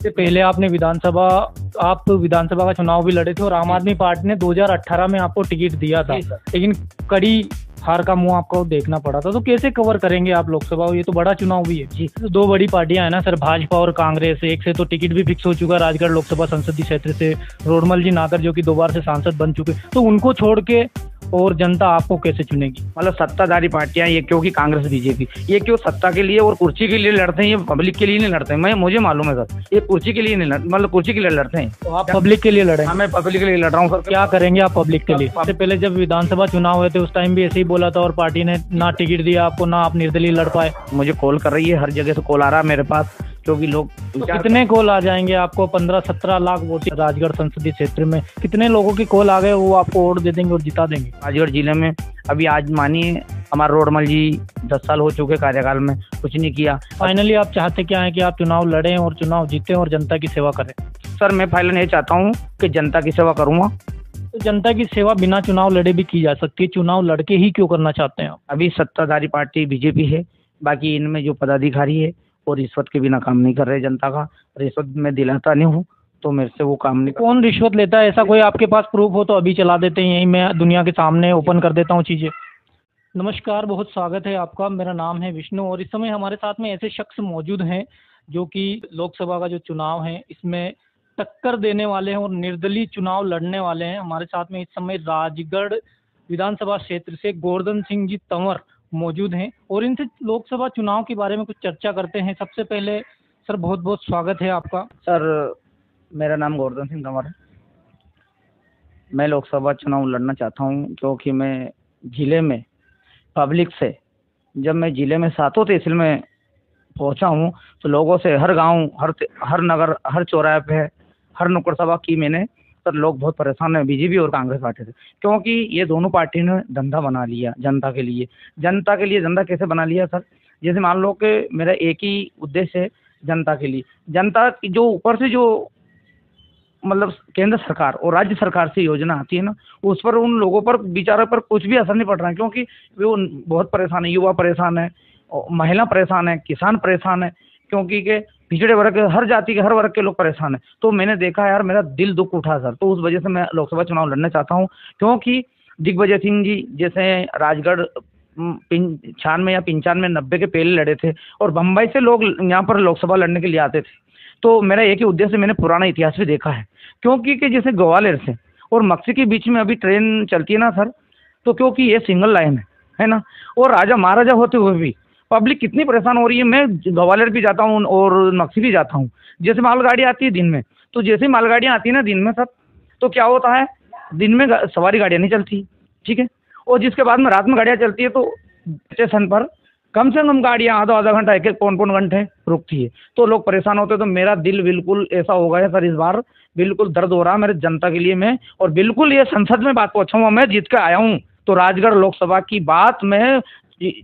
इससे पहले आप विधानसभा का चुनाव भी लड़े थे और आम आदमी पार्टी ने 2018 में आपको टिकट दिया था, लेकिन कड़ी हार का मुंह आपको देखना पड़ा था। तो कैसे कवर करेंगे आप लोकसभा? ये तो बड़ा चुनाव भी है जी। तो दो बड़ी पार्टियां है ना सर, भाजपा और कांग्रेस। एक से तो टिकट भी फिक्स हो चुका राजगढ़ लोकसभा संसदीय क्षेत्र से, रोडमल जी नागर जो कि 2 बार से सांसद बन चुके, तो उनको छोड़ के और जनता आपको कैसे चुनेगी? मतलब सत्ताधारी पार्टियां ये क्योंकि कांग्रेस बीजेपी ये क्यों सत्ता के लिए और कुर्सी के लिए लड़ते हैं, ये पब्लिक के लिए नहीं लड़ते हैं। मुझे मालूम है सर, ये कुर्सी के लिए नहीं मतलब कुर्सी के लिए लड़ते हैं। तो आप पब्लिक के लिए लड़े? हाँ, मैं पब्लिक के लिए लड़ रहा हूँ सर। क्या करेंगे आप पब्लिक के लिए? सबसे पहले जब विधानसभा चुनाव हुए थे उस टाइम भी ऐसे ही बोला था और पार्टी ने ना टिकट दिया आपको, ना आप निर्दलीय लड़ पाए। मुझे कॉल कर रही है, हर जगह से कॉल आ रहा है मेरे पास, क्योंकि लोग तो कितने कॉल आ जाएंगे आपको? 15-17 लाख वोट राजगढ़ संसदीय क्षेत्र में, कितने लोगों की कॉल आ गए वो आपको वोट दे देंगे और जिता देंगे? राजगढ़ जिले में अभी आज मानिए हमारा रोडमल जी 10 साल हो चुके कार्यकाल में, कुछ नहीं किया। फाइनली आप चाहते क्या है कि आप चुनाव लड़ें और चुनाव जीतें और जनता की सेवा करें? सर मैं फाइनल ये चाहता हूँ कि जनता की सेवा करूँगा। तो जनता की सेवा बिना चुनाव लड़े भी की जा सकती है, चुनाव लड़के ही क्यों करना चाहते हैं आप? अभी सत्ताधारी पार्टी बीजेपी है, बाकी इनमें जो पदाधिकारी है और रिश्वत के बिना काम नहीं कर रहे। जनता का रिश्वत मैं दिलाता नहीं हूँ, तो मेरे से वो काम नहीं। कौन रिश्वत लेता है? ऐसा कोई आपके पास प्रूफ हो तो अभी चला देते हैं, यही मैं दुनिया के सामने ओपन कर देता हूँ चीज़ें। नमस्कार, बहुत स्वागत है आपका। मेरा नाम है विष्णु और इस समय हमारे साथ में ऐसे शख्स मौजूद हैं जो कि लोकसभा का जो चुनाव है इसमें टक्कर देने वाले हैं और निर्दलीय चुनाव लड़ने वाले हैं। हमारे साथ में इस समय राजगढ़ विधानसभा क्षेत्र से गोवर्धन सिंह जी तंवर मौजूद हैं और इनसे लोकसभा चुनाव के बारे में कुछ चर्चा करते हैं। सबसे पहले सर बहुत बहुत स्वागत है आपका। सर मेरा नाम गोवर्धन सिंह तंवर है। मैं लोकसभा चुनाव लड़ना चाहता हूँ क्योंकि मैं जिले में पब्लिक से, जब मैं जिले में 7 तहसील में पहुँचा हूँ तो लोगों से हर गांव, हर नगर, हर चौराहे पे, हर नुक्कड़ सभा की मैंने। सर लोग बहुत परेशान हैं बीजेपी और कांग्रेस पार्टी से, क्योंकि ये दोनों पार्टी ने धंधा बना लिया जनता के लिए। धंधा कैसे बना लिया सर? जैसे मान लो कि मेरा एक ही उद्देश्य है जनता के लिए। जनता की जो ऊपर से जो मतलब केंद्र सरकार और राज्य सरकार से योजना आती है ना, उस पर उन लोगों पर बेचारों पर कुछ भी असर नहीं पड़ रहा है, क्योंकि वो बहुत परेशान है। युवा परेशान है, महिला परेशान है, किसान परेशान है, क्योंकि के पिछड़े वर्ग के, हर जाति के, हर वर्ग के लोग परेशान हैं। तो मैंने देखा यार, मेरा दिल दुख उठा सर, तो उस वजह से मैं लोकसभा चुनाव लड़ना चाहता हूँ। क्योंकि दिग्विजय सिंह जी जैसे राजगढ़ 96 या 95, 90 के पहले लड़े थे और बम्बई से लोग यहाँ पर लोकसभा लड़ने के लिए आते थे। तो मेरा एक ही उद्देश्य, मैंने पुराना इतिहास भी देखा है, क्योंकि कि जैसे ग्वालियर से और मक्सी के बीच में अभी ट्रेन चलती है ना सर, तो क्योंकि ये सिंगल लाइन है ना, और राजा महाराजा होते हुए भी पब्लिक कितनी परेशान हो रही है। मैं ग्वालियर भी जाता हूँ और मक्सी भी जाता हूँ। जैसे मालगाड़ी आती है दिन में, तो जैसे मालगाड़ियाँ आती है ना दिन में सर, तो क्या होता है, दिन में सवारी गाड़ियाँ नहीं चलती, ठीक है, और जिसके बाद में रात में गाड़ियाँ चलती है तो स्टेशन पर कम से कम गाड़ियाँ आधा घंटा, एक पौन घंटे रुकती है, तो लोग परेशान होते हैं। तो मेरा दिल बिल्कुल ऐसा हो गया सर, इस बार बिल्कुल दर्द हो रहा है मेरे जनता के लिए। मैं और बिल्कुल ये संसद में बात पहुँचाऊँगा, मैं जीत के आया हूँ तो राजगढ़ लोकसभा की बात, मैं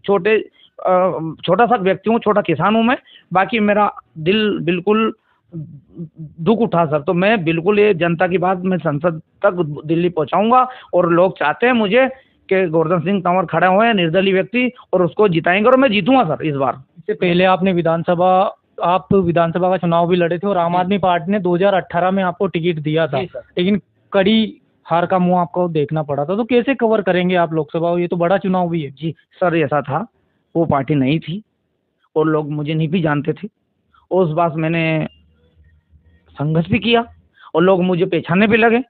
छोटा सा व्यक्ति हूँ, छोटा किसान हूँ मैं, बाकी मेरा दिल बिल्कुल दुख उठा सर। तो मैं बिल्कुल ये जनता की बात मैं संसद तक दिल्ली पहुँचाऊँगा और लोग चाहते हैं मुझे कि गोवर्धन सिंह तंवर खड़े हुए निर्दलीय व्यक्ति और उसको जिताएंगे और मैं जीतूंगा सर इस बार। इससे पहले आप विधानसभा का चुनाव भी लड़े थे और आम आदमी पार्टी ने 2018 में आपको टिकट दिया था, लेकिन कड़ी हार का मुंह आपको देखना पड़ा था। तो कैसे कवर करेंगे आप लोकसभा? ये तो बड़ा चुनाव भी है जी। सर ऐसा था, वो पार्टी नहीं थी और लोग मुझे नहीं भी जानते थे, उस बात मैंने संघर्ष भी किया और लोग मुझे पहचानने भी लगे,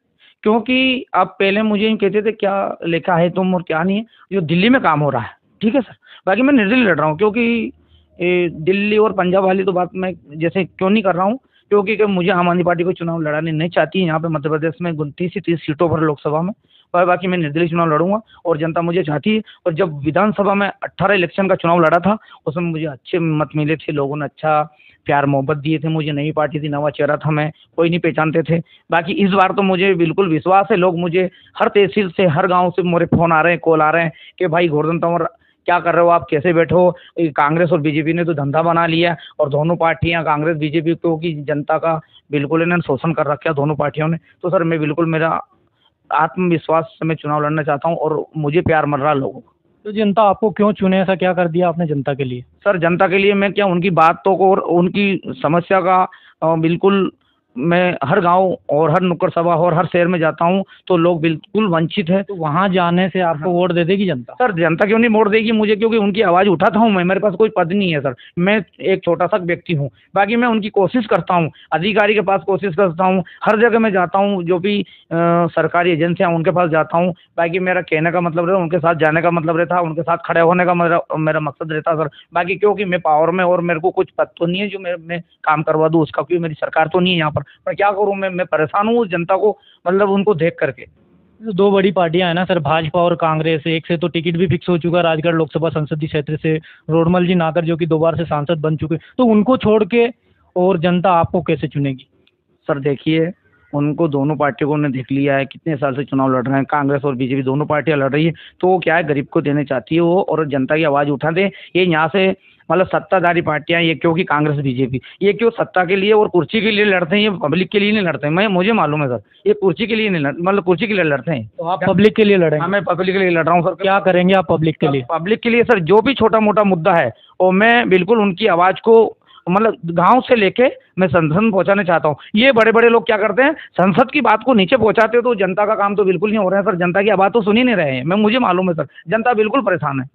क्योंकि आप पहले मुझे कहते थे क्या लिखा है तुम और क्या नहीं है, जो दिल्ली में काम हो रहा है, ठीक है सर। बाकी मैं निर्दलीय लड़ रहा हूँ, क्योंकि दिल्ली और पंजाब वाली तो बात मैं जैसे क्यों नहीं कर रहा हूँ, क्योंकि मुझे आम आदमी पार्टी को चुनाव लड़ाने नहीं चाहती है यहाँ पे मध्य प्रदेश में 29 से 30 सीटों पर लोकसभा में, और बाकी मैं निर्दलीय चुनाव लड़ूंगा और जनता मुझे चाहती है। और जब विधानसभा में 18 इलेक्शन का चुनाव लड़ा था उसमें मुझे अच्छे मत मिले थे, लोगों ने अच्छा प्यार मोहब्बत दिए थे मुझे। नई पार्टी थी, नवा चेहरा था, मैं कोई नहीं पहचानते थे। बाकी इस बार तो मुझे बिल्कुल विश्वास है, लोग मुझे हर तहसील से, हर गाँव से मेरे फ़ोन आ रहे हैं, कॉल आ रहे हैं कि भाई गोवर्धन तंवर क्या कर रहे हो आप, कैसे बैठो? कांग्रेस और बीजेपी ने तो धंधा बना लिया और दोनों पार्टियां कांग्रेस बीजेपी को की जनता का बिल्कुल इन्होंने शोषण कर रखा दोनों पार्टियों ने। तो सर मैं बिल्कुल, मेरा आत्मविश्वास से मैं चुनाव लड़ना चाहता हूं और मुझे प्यार मिल रहा लोगों को। तो जनता आपको क्यों चुने, ऐसा क्या कर दिया आपने जनता के लिए? सर जनता के लिए मैं क्या उनकी बातों को और उनकी समस्या का बिल्कुल मैं हर गांव और हर नुक्कड़ सभा और हर शहर में जाता हूं तो लोग बिल्कुल वंचित है। तो वहाँ जाने से आपको वोट दे देगी जनता? सर जनता क्यों नहीं वोट देगी मुझे, क्योंकि उनकी आवाज़ उठाता हूं मैं, मेरे पास कोई पद नहीं है सर, मैं एक छोटा सा व्यक्ति हूं। बाकी मैं उनकी कोशिश करता हूं, अधिकारी के पास कोशिश करता हूं, हर जगह मैं जाता हूं, जो भी सरकारी एजेंसियां उनके पास जाता हूं। बाकी मेरा कहने का मतलब रहता, उनके साथ जाने का मतलब रहता, उनके साथ खड़े होने का मेरा मकसद रहता सर। बाकी क्योंकि मैं पावर में और मेरे को कुछ पद तो नहीं है जो मैं काम करवा दूँ उसका, क्योंकि मेरी सरकार तो नहीं है यहाँ पर क्या करूँ मैं परेशान हूँ उस जनता को, मतलब उनको देख करके। तो दो बड़ी पार्टियां हैं ना सर, भाजपा और कांग्रेस। एक से तो टिकट भी फिक्स हो चुका है राजगढ़ लोकसभा संसदीय क्षेत्र से, रोडमल जी नागर जो कि 2 बार से सांसद बन चुके, तो उनको छोड़ के और जनता आपको कैसे चुनेगी? सर देखिए, उनको दोनों पार्टियों को ने देख लिया है, कितने साल से चुनाव लड़ रहे हैं, कांग्रेस और बीजेपी दोनों पार्टियां लड़ रही है, तो वो क्या है गरीब को देने चाहती है वो, और जनता की आवाज़ उठा दे। ये यहाँ से मतलब सत्ताधारी पार्टियां, ये क्योंकि कांग्रेस बीजेपी ये क्यों सत्ता के लिए और कुर्सी के लिए लड़ते हैं, ये पब्लिक के लिए नहीं लड़ते हैं। मुझे मालूम है सर, ये कुर्सी के लिए नहीं मतलब कुर्सी के लिए लड़ते हैं। तो आप पब्लिक के लिए लड़ेंगे? हाँ मैं पब्लिक के लिए लड़ रहा हूँ सर। क्या करेंगे आप पब्लिक के लिए? पब्लिक के लिए सर जो भी छोटा मोटा मुद्दा है और मैं बिल्कुल उनकी आवाज़ को मतलब गांव से लेके मैं संसद पहुंचाने चाहता हूं। ये बड़े बड़े लोग क्या करते हैं, संसद की बात को नीचे पहुंचाते हैं, तो जनता का काम तो बिल्कुल नहीं हो रहा है सर। जनता की आवाज़ तो सुन ही नहीं रहे हैं, मुझे मालूम है सर, जनता बिल्कुल परेशान है।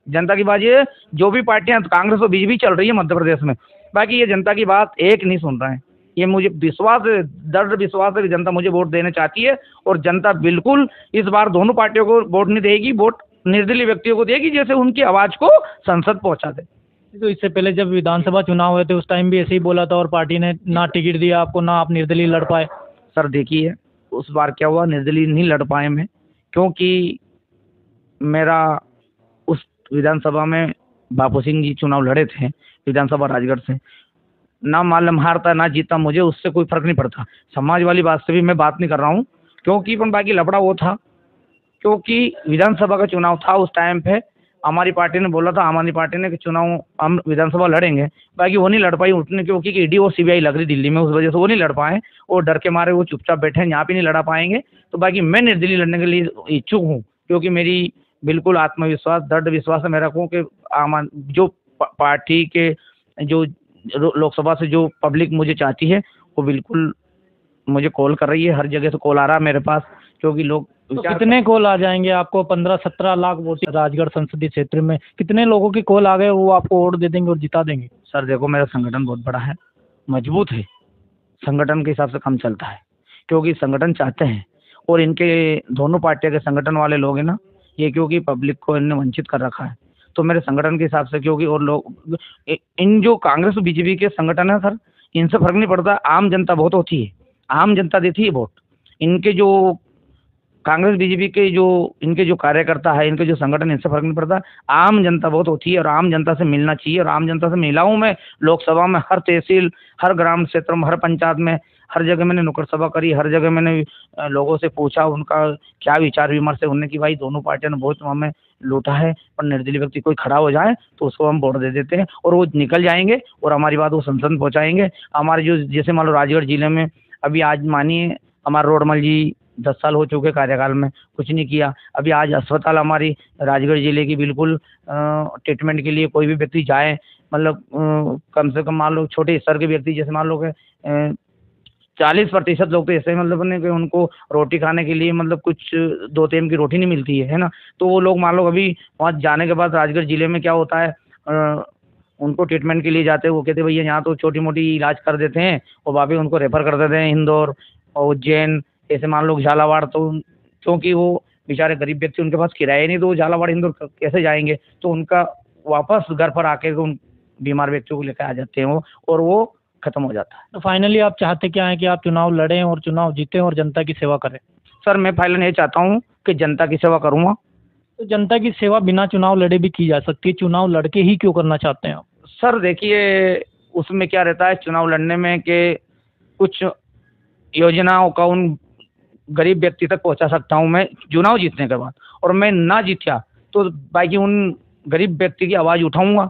जनता की बात ये जो भी पार्टियां कांग्रेस और बीजेपी चल रही है मध्य प्रदेश में, बाकी ये जनता की बात एक नहीं सुन रहे हैं। ये मुझे विश्वास है, दृढ़ विश्वास है कि जनता मुझे वोट देना चाहती है, और जनता बिल्कुल इस बार दोनों पार्टियों को वोट नहीं देगी, वोट निर्दलीय व्यक्तियों को देगी, जैसे उनकी आवाज़ को संसद पहुंचा दे। तो इससे पहले जब विधानसभा चुनाव हुए थे उस टाइम भी ऐसे ही बोला था और पार्टी ने ना टिकट दिया आपको, ना आप निर्दलीय लड़ पाए। सर देखिए, उस बार क्या हुआ, निर्दलीय नहीं लड़ पाए मैं, क्योंकि मेरा उस विधानसभा में बापू सिंह जी चुनाव लड़े थे विधानसभा राजगढ़ से, ना मालूम हारता ना जीता, मुझे उससे कोई फर्क नहीं पड़ता। समाज वाली बात से भी मैं बात नहीं कर रहा हूँ, क्योंकि पण बाकी लफड़ा वो था, क्योंकि विधानसभा का चुनाव था उस टाइम पे, हमारी पार्टी ने बोला था, हमारी पार्टी ने कि चुनाव हम विधानसभा लड़ेंगे, बाकी वो नहीं लड़ पाई उठने, क्योंकि ईडी और सीबीआई लग रही दिल्ली में, उस वजह से वो नहीं लड़ पाए, और डर के मारे वो चुपचाप बैठे हैं, यहाँ पे नहीं लड़ा पाएंगे। तो बाकी मैं निर्दलीय लड़ने के लिए इच्छुक हूँ, क्योंकि मेरी बिल्कुल आत्मविश्वास, दृढ़ विश्वास है मेरा को कि जो पार्टी के जो लोकसभा से जो पब्लिक मुझे चाहती है वो बिल्कुल मुझे कॉल कर रही है, हर जगह से कॉल आ रहा है मेरे पास, क्योंकि लोग तो कितने कॉल आ जाएंगे आपको? 15-17 लाख वोट राजगढ़ संसदीय क्षेत्र में, कितने लोगों की कॉल आ गए वो आपको वोट दे देंगे और जिता देंगे? सर देखो, मेरा संगठन बहुत बड़ा है, मजबूत है, संगठन के हिसाब से काम चलता है, क्योंकि संगठन चाहते हैं, और इनके दोनों पार्टियों के संगठन वाले लोग हैं ना, ये क्योंकि पब्लिक को इन्होंने वंचित कर रखा है, तो मेरे संगठन के हिसाब से, क्योंकि और लोग इन जो कांग्रेस और बीजेपी के संगठन है सर, इनसे फर्क नहीं पड़ता, आम जनता बहुत होती है, आम जनता देती है वोट। इनके जो कांग्रेस बीजेपी के जो इनके जो कार्यकर्ता है, इनके जो संगठन, इनसे फर्क नहीं पड़ता, आम जनता बहुत होती है, और आम जनता से मिलना चाहिए, और आम जनता से मिला हूँ मैं लोकसभा में, हर तहसील, हर ग्राम क्षेत्र में, हर पंचायत में, हर जगह मैंने नुक्कड़ सभा करी, हर जगह मैंने लोगों से पूछा उनका क्या विचार विमर्श है, उनने कि भाई दोनों पार्टियों ने बहुत हमें लूटा है, पर निर्दलीय व्यक्ति कोई खड़ा हो जाए तो उसको हम वोट दे देते हैं, और वो निकल जाएंगे और हमारी बात वो संसद पहुँचाएंगे। हमारे जो जैसे मान लो राजगढ़ जिले में अभी आज मानिए हमारे रोडमल जी 10 साल हो चुके कार्यकाल में, कुछ नहीं किया। अभी आज अस्पताल हमारी राजगढ़ जिले की बिल्कुल ट्रीटमेंट के लिए कोई भी व्यक्ति जाए, मतलब कम से कम मान लो छोटे स्तर के व्यक्ति, जैसे मान लो कि 40% लोग तो ऐसे मतलब कि उनको रोटी खाने के लिए मतलब कुछ 2 टाइम की रोटी नहीं मिलती है ना, तो वो लोग मान लो अभी वहाँ जाने के बाद राजगढ़ जिले में क्या होता है, उनको ट्रीटमेंट के लिए जाते हैं, वो कहते हैं भैया यहाँ तो छोटी मोटी इलाज कर देते हैं, और वापस उनको रेफर कर देते हैं इंदौर और उज्जैन, ऐसे मान लो झालावाड़, तो क्योंकि वो बेचारे गरीब व्यक्ति, उनके पास किराया नहीं, तो वो झालावाड़ इंदौर कैसे जाएंगे, तो उनका वापस घर पर आके उन बीमार व्यक्तियों को लेकर आ जाते हैं वो, और वो खत्म हो जाता है। तो फाइनली आप चाहते क्या है कि आप चुनाव लड़ें और चुनाव जीतें और जनता की सेवा करें? सर मैं फाइनल ये चाहता हूँ कि जनता की सेवा करूँगा। तो जनता की सेवा बिना चुनाव लड़े भी की जा सकती है, चुनाव लड़के ही क्यों करना चाहते हैं आप? सर देखिए, उसमें क्या रहता है चुनाव लड़ने में कि कुछ योजनाओं का उन गरीब व्यक्ति तक पहुंचा सकता हूं मैं चुनाव जीतने के बाद, और मैं ना जीता तो बाकी उन गरीब व्यक्ति की आवाज़ उठाऊंगा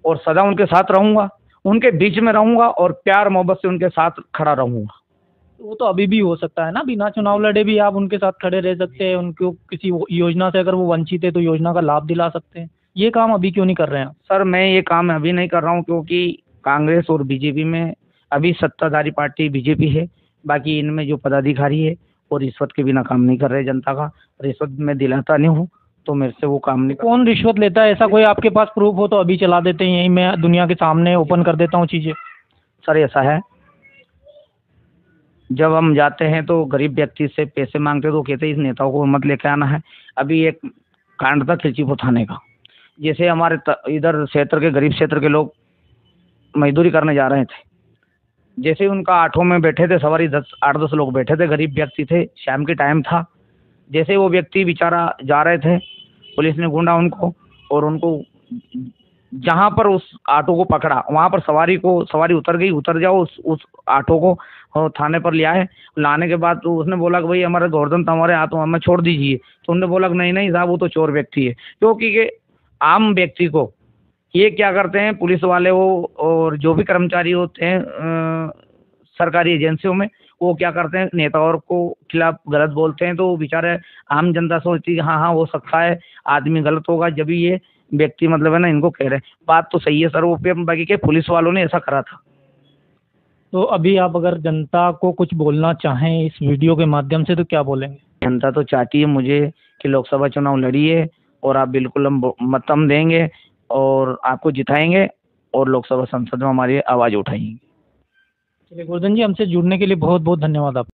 और सदा उनके साथ रहूंगा, उनके बीच में रहूंगा और प्यार मोहब्बत से उनके साथ खड़ा रहूंगा। वो तो अभी भी हो सकता है ना, बिना चुनाव लड़े भी आप उनके साथ खड़े रह सकते हैं, उनको किसी योजना से अगर वो वंचित है तो योजना का लाभ दिला सकते हैं। ये काम अभी क्यों नहीं कर रहे हैं आप? सर मैं ये काम अभी नहीं कर रहा हूँ क्योंकि कांग्रेस और बीजेपी में अभी सत्ताधारी पार्टी बीजेपी है। बाकी इनमें जो पदाधिकारी है वो रिश्वत के बिना काम नहीं कर रहे। जनता का रिश्वत मैं दिलाता नहीं हूँ, तो मेरे से वो काम नहीं कर। कौन रिश्वत लेता है? ऐसा कोई आपके पास प्रूफ हो तो अभी चला देते हैं, यही मैं दुनिया के सामने ओपन कर देता हूँ चीज़ें। सर ऐसा है, जब हम जाते हैं तो गरीब व्यक्ति से पैसे मांगते तो कहते हैं इस नेताओं को मत लेके आना है। अभी एक कांड था खिलचीपुर थाने का। जैसे हमारे इधर क्षेत्र के गरीब क्षेत्र के लोग मजदूरी करने जा रहे थे, जैसे ही उनका ऑटो में बैठे थे सवारी 8-10 लोग बैठे थे, गरीब व्यक्ति थे, शाम के टाइम था। जैसे वो व्यक्ति बेचारा जा रहे थे, पुलिस ने ढूंढा उनको और उनको जहाँ पर उस ऑटो को पकड़ा वहाँ पर सवारी उतर गई। उतर जाओ उस ऑटो को और थाने पर ले आए। लाने के बाद तो उसने बोला कि भाई हमारे गोवर्धन हमारे हाथ में हमें छोड़ दीजिए। तो उन्होंने बोला कि नहीं नहीं साहब वो तो चोर व्यक्ति है। क्योंकि के आम व्यक्ति को ये क्या करते हैं पुलिस वाले हो और जो भी कर्मचारी होते हैं सरकारी एजेंसियों में, वो क्या करते हैं नेताओं को खिलाफ गलत बोलते हैं। तो बेचारे आम जनता सोचती है हाँ हाँ हो सकता है आदमी गलत होगा, जब भी ये व्यक्ति मतलब है ना इनको कह रहे हैं। बात तो सही है सर, वो बाकी के पुलिस वालों ने ऐसा करा था। तो अभी आप अगर जनता को कुछ बोलना चाहें इस वीडियो के माध्यम से तो क्या बोलेंगे? जनता तो चाहती है मुझे कि लोकसभा चुनाव लड़िए और आप बिल्कुल हम मत हम देंगे और आपको जिताएंगे और लोकसभा संसद में हमारी आवाज़ उठाएंगे। चलिए गोवर्धन जी, हमसे जुड़ने के लिए बहुत बहुत धन्यवाद आप।